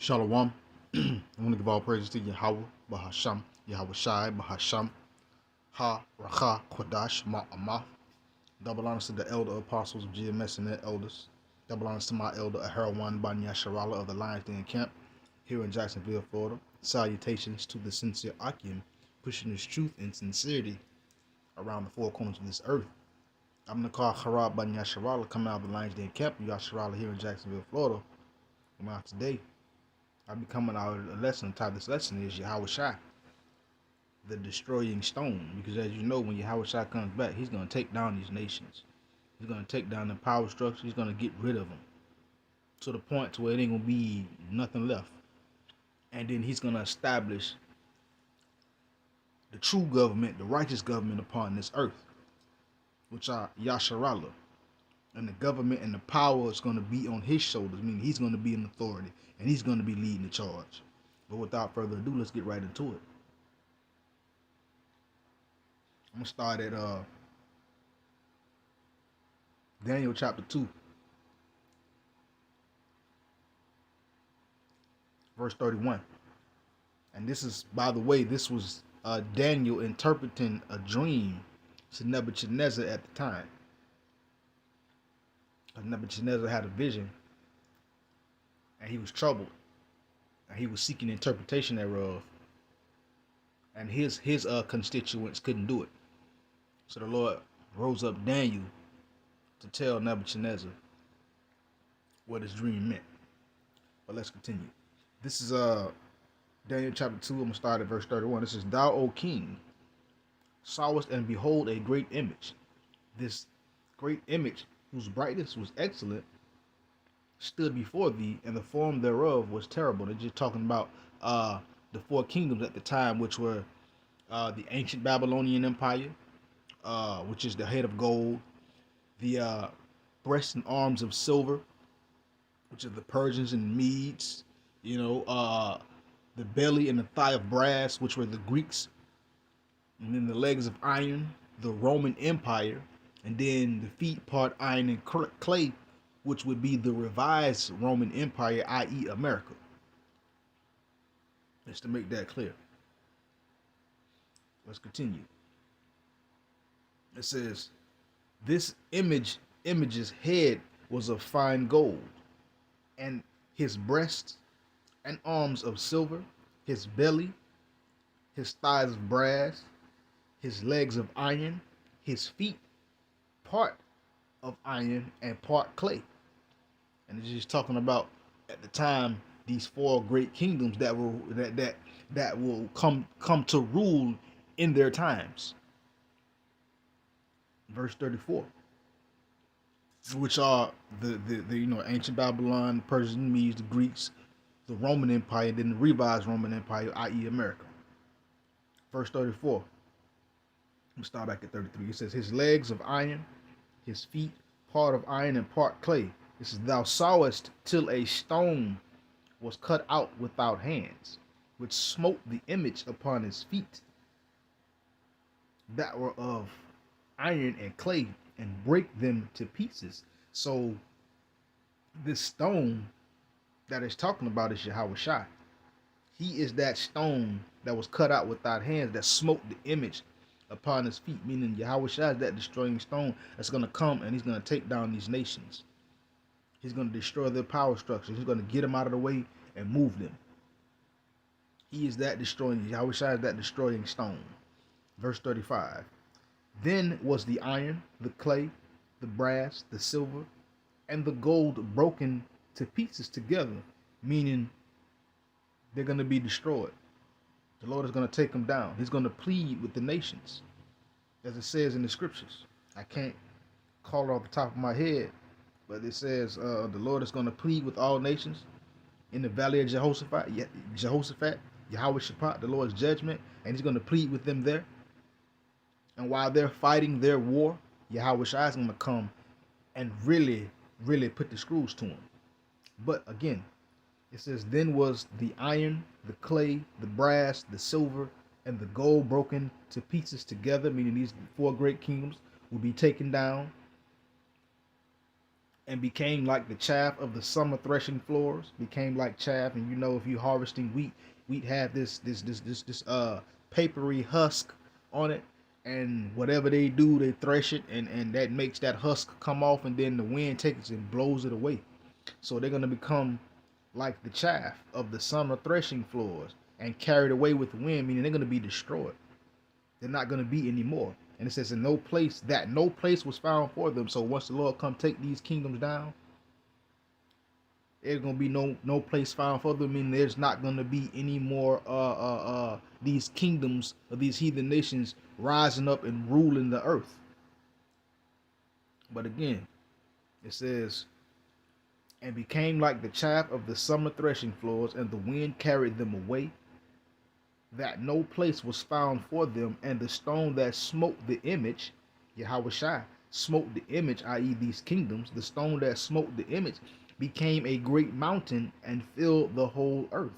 Shalom. I want to give all praises to Yahweh, Bahasham, Yahawashi, Bahasham, Ha, Racha, Kodash, Ma'amah. Double honors to the elder apostles of GMS and their elders. Double honors to my elder, Aharawan Ban Yasharahla of the Lionz camp here in Jacksonville, Florida. Salutations to the sincere Akim, pushing this truth and sincerity around the four corners of this earth. I'm Nakar Harab Ban Yasharahla, coming out of the Lionz camp, Yasharahla here in Jacksonville, Florida. I'm out today. I'll be coming out with a lesson. The title of this lesson is Yahawashi, the destroying stone. Because as you know, when Yahawashi comes back, he's going to take down these nations. He's going to take down the power structure. He's going to get rid of them to the point to where it ain't going to be nothing left. And then he's going to establish the true government, the righteous government upon this earth, which are Yasharahla. And the government and the power is going to be on his shoulders, meaning he's going to be in authority and he's going to be leading the charge. But without further ado, let's get right into it. I'm going to start at Daniel chapter 2, verse 31. And this is, by the way, this was Daniel interpreting a dream to Nebuchadnezzar at the time. Nebuchadnezzar had a vision, and he was troubled, and he was seeking interpretation thereof, and his constituents couldn't do it. So the Lord rose up Daniel to tell Nebuchadnezzar what his dream meant. But let's continue. This is Daniel chapter 2. I'm going to start at verse 31. It says, Thou, O king, sawest and behold a great image. This great image, whose brightness was excellent, stood before thee, and the form thereof was terrible. They're just talking about the four kingdoms at the time, which were the ancient Babylonian Empire, which is the head of gold, the breast and arms of silver, which are the Persians and Medes, the belly and the thigh of brass, which were the Greeks, and then the legs of iron, the Roman Empire, and then the feet part iron and clay, which would be the revised Roman Empire, i.e. America. Just to make that clear. Let's continue. It says, this image's head was of fine gold, and his breasts and arms of silver, his belly, his thighs of brass, his legs of iron, his feet part of iron and part clay. And it's just talking about at the time these four great kingdoms that will come to rule in their times. Verse 34, which are the ancient Babylon, Persian Medes, the Greeks, the Roman Empire, and then the revised Roman Empire, i.e. America. Verse 34. We'll start back at 33. It says, his legs of iron, his feet part of iron and part clay. It says, thou sawest till a stone was cut out without hands, which smote the image upon his feet that were of iron and clay, and break them to pieces. So this stone that is talking about is Yahawashi. He is that stone that was cut out without hands that smote the image upon his feet, meaning Yahawashi is that destroying stone that's going to come and he's going to take down these nations. He's going to destroy their power structure. He's going to get them out of the way and move them. He is that destroying, Yahawashi is that destroying stone. Verse 35. Then was the iron, the clay, the brass, the silver, and the gold broken to pieces together, meaning they're going to be destroyed. The Lord is going to take them down. He's going to plead with the nations, as it says in the scriptures. I can't call it off the top of my head, but it says the Lord is going to plead with all nations in the valley of Jehoshaphat, Yahweh Shaphat, the Lord's judgment, and he's going to plead with them there. And while they're fighting their war, Yahawashi is going to come and really put the screws to them. But again, it says, then was the iron, the clay, the brass, the silver, and the gold broken to pieces together, meaning these four great kingdoms will be taken down. and became like the chaff of the summer threshing floors, became like chaff. And you know, if you harvesting wheat have this papery husk on it, and whatever they do, they thresh it, and that makes that husk come off, and then the wind takes it and blows it away. So they're gonna become like the chaff of the summer threshing floors and carried away with the wind, meaning they're gonna be destroyed. They're not gonna be anymore. And it says in no place was found for them. So once the Lord come take these kingdoms down, there's gonna be no place found for them. I mean, there's not gonna be any more these kingdoms of these heathen nations rising up and ruling the earth. But again, it says, and became like the chaff of the summer threshing floors, and the wind carried them away, that no place was found for them, and the stone that smote the image, Yahawashi, smote the image, i.e., these kingdoms, the stone that smote the image became a great mountain and filled the whole earth.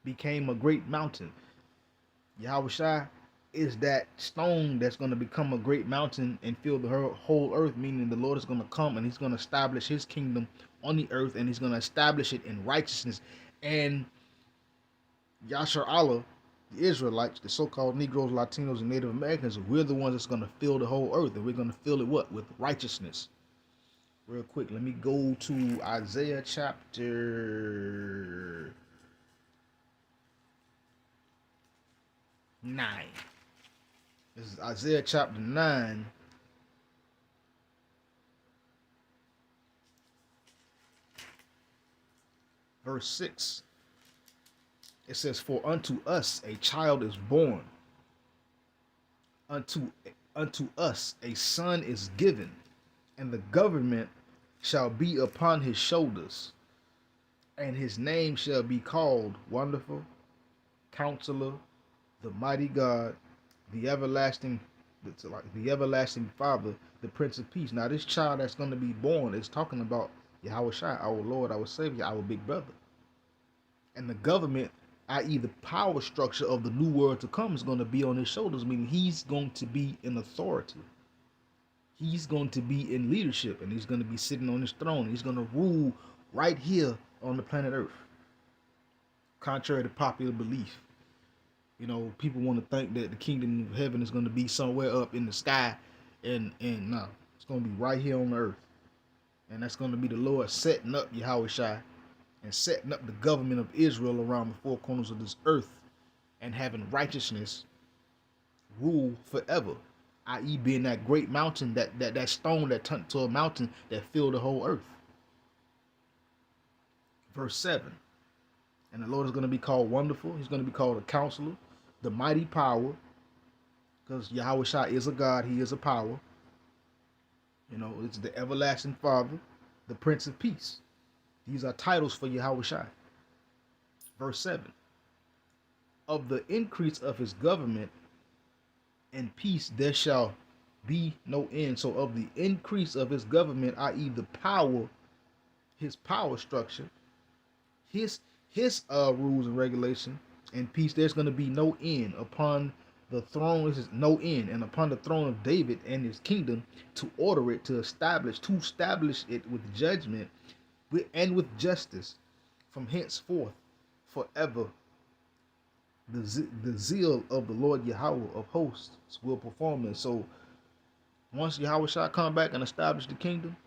Became a great mountain. Yahawashi is that stone that's going to become a great mountain and fill the whole earth, meaning the Lord is going to come and he's going to establish his kingdom on the earth, and he's going to establish it in righteousness. And Yasharahla, the Israelites, the so-called Negroes, Latinos, and Native Americans, we're the ones that's going to fill the whole earth, and we're going to fill it what? With righteousness. Real quick, let me go to Isaiah chapter 9. This is Isaiah chapter 9. Verse 6. It says, for unto us a child is born, unto us a son is given, and the government shall be upon his shoulders, and his name shall be called Wonderful, Counselor, the Mighty God, the Everlasting Father, the Prince of Peace. Now this child that's going to be born is talking about Yahawashi, our Lord, our Savior, our big brother. And the government, i.e., the power structure of the new world to come, is going to be on his shoulders, meaning he's going to be in authority. He's going to be in leadership, and he's going to be sitting on his throne. He's going to rule right here on the planet Earth, contrary to popular belief. You know, people want to think that the kingdom of heaven is going to be somewhere up in the sky, and no, it's going to be right here on the earth. And that's going to be the Lord setting up Yahawashi and setting up the government of Israel around the four corners of this earth, and having righteousness rule forever, i.e., being that great mountain, that stone that turned to a mountain that filled the whole earth. Verse 7. And the Lord is going to be called Wonderful. He's going to be called a Counselor, the Mighty Power, because Yahawashi is a God. He is a power. You know, it's the Everlasting Father, the Prince of Peace. These are titles for Yahawashi. Verse 7. Of the increase of his government and peace there shall be no end. So of the increase of his government, i.e., the power, his power structure, his rules and regulation and peace, there's going to be no end upon the throne. This is no end, and upon the throne of David and his kingdom, to order it, to establish it with judgment and with justice from henceforth forever. The zeal of the Lord Yahweh of hosts will perform this. So once Yahweh shall come back and establish the kingdom,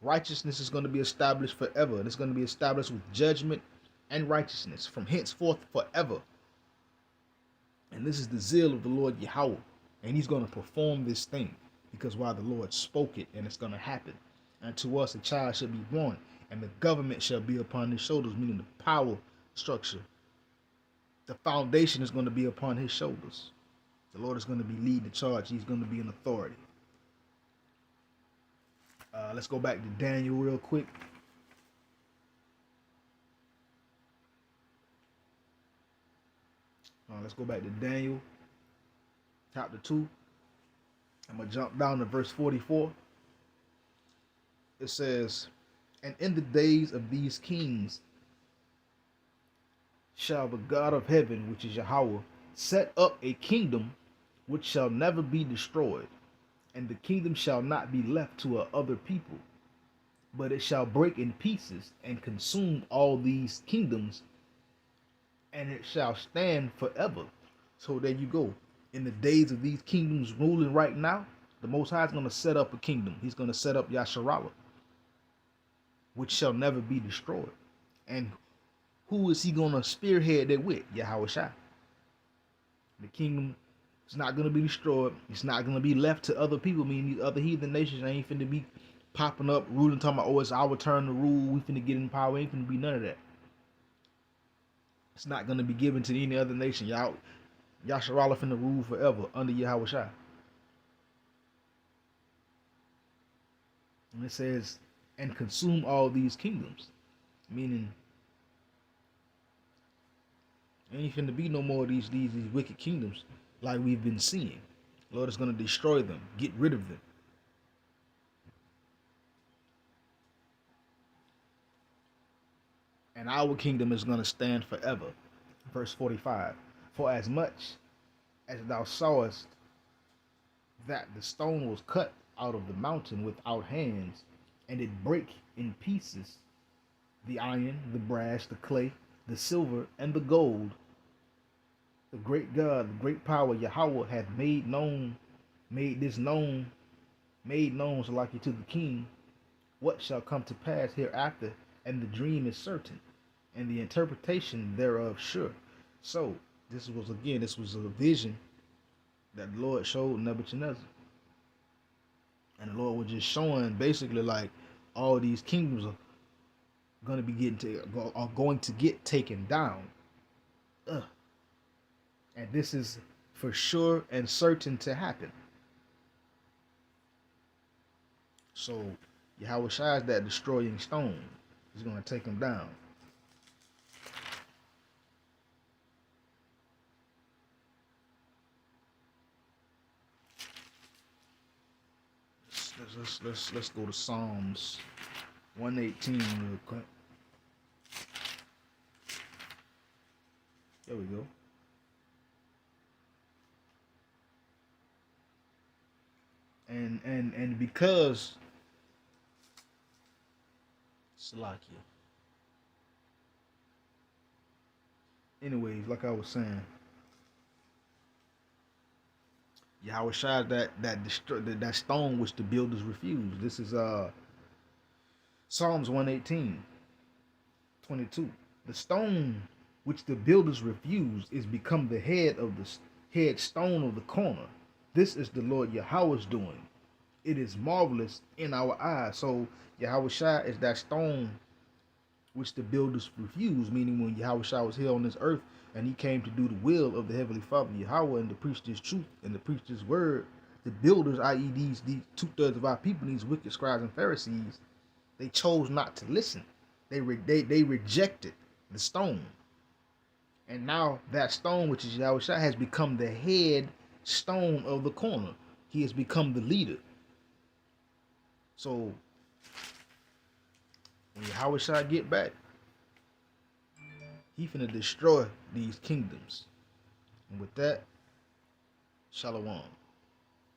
righteousness is going to be established forever. And it's going to be established with judgment and righteousness from henceforth forever. And this is the zeal of the Lord Yahweh. And he's going to perform this thing, because while the Lord spoke it, and it's going to happen. And to us a child shall be born, and the government shall be upon his shoulders, meaning the power structure. The foundation is going to be upon his shoulders. The Lord is going to be leading the charge. He's going to be in authority. Let's go back to Daniel real quick. Let's go back to Daniel chapter 2. I'm going to jump down to verse 44. It says, and in the days of these kings shall the God of heaven, which is Yahweh, set up a kingdom which shall never be destroyed, And the kingdom shall not be left to a other people, but it shall break in pieces and consume all these kingdoms, and it shall stand forever. So there you go. In the days of these kingdoms ruling right now, the Most High is going to set up a kingdom. He's going to set up Yasharahla, which shall never be destroyed. And who is he going to spearhead it with? Yahawashi. The kingdom is not going to be destroyed. It's not going to be left to other people. I mean, these other heathen nations ain't finna be popping up, ruling, talking about, oh, it's our turn to rule. We finna get in power. Ain't finna be none of that. It's not going to be given to any other nation. Yasharahla finna rule forever under Yahawashi. And it says, and consume all these kingdoms. Meaning, ain't finna be no more of these wicked kingdoms like we've been seeing. The Lord is going to destroy them, get rid of them. And our kingdom is going to stand forever. Verse 45. For as much as thou sawest that the stone was cut out of the mountain without hands, and it brake in pieces the iron, the brass, the clay, the silver, and the gold, the great God, the great power, Yahweh, hath made known so like it to the king, what shall come to pass hereafter, and the dream is certain, and the interpretation thereof sure. So this was a vision that the Lord showed Nebuchadnezzar. And the Lord was just showing basically like all these kingdoms are going to get taken down. And this is for sure and certain to happen. So Yahawashi is that destroying stone. He's going to take them down. Let's go to Psalms 118 real quick. There we go. And because Salakia. Anyways, like I was saying, Yahawashi that stone which the builders refused. This is Psalms 118, 22. The stone which the builders refused is become the head stone of the corner. This is the Lord Yahweh's doing. It is marvelous in our eyes. So Yahawashi is that stone which the builders refused, meaning when Yahawashi was here on this earth and he came to do the will of the Heavenly Father Yahweh and to preach this truth and to preach this word, the builders, i.e. these 2/3 of our people, these wicked scribes and Pharisees, they chose not to listen. They rejected the stone. And now that stone, which is Yahawashi, has become the head stone of the corner. He has become the leader. So when Yahawashi get back, he finna destroy these kingdoms. And with that, Shalom.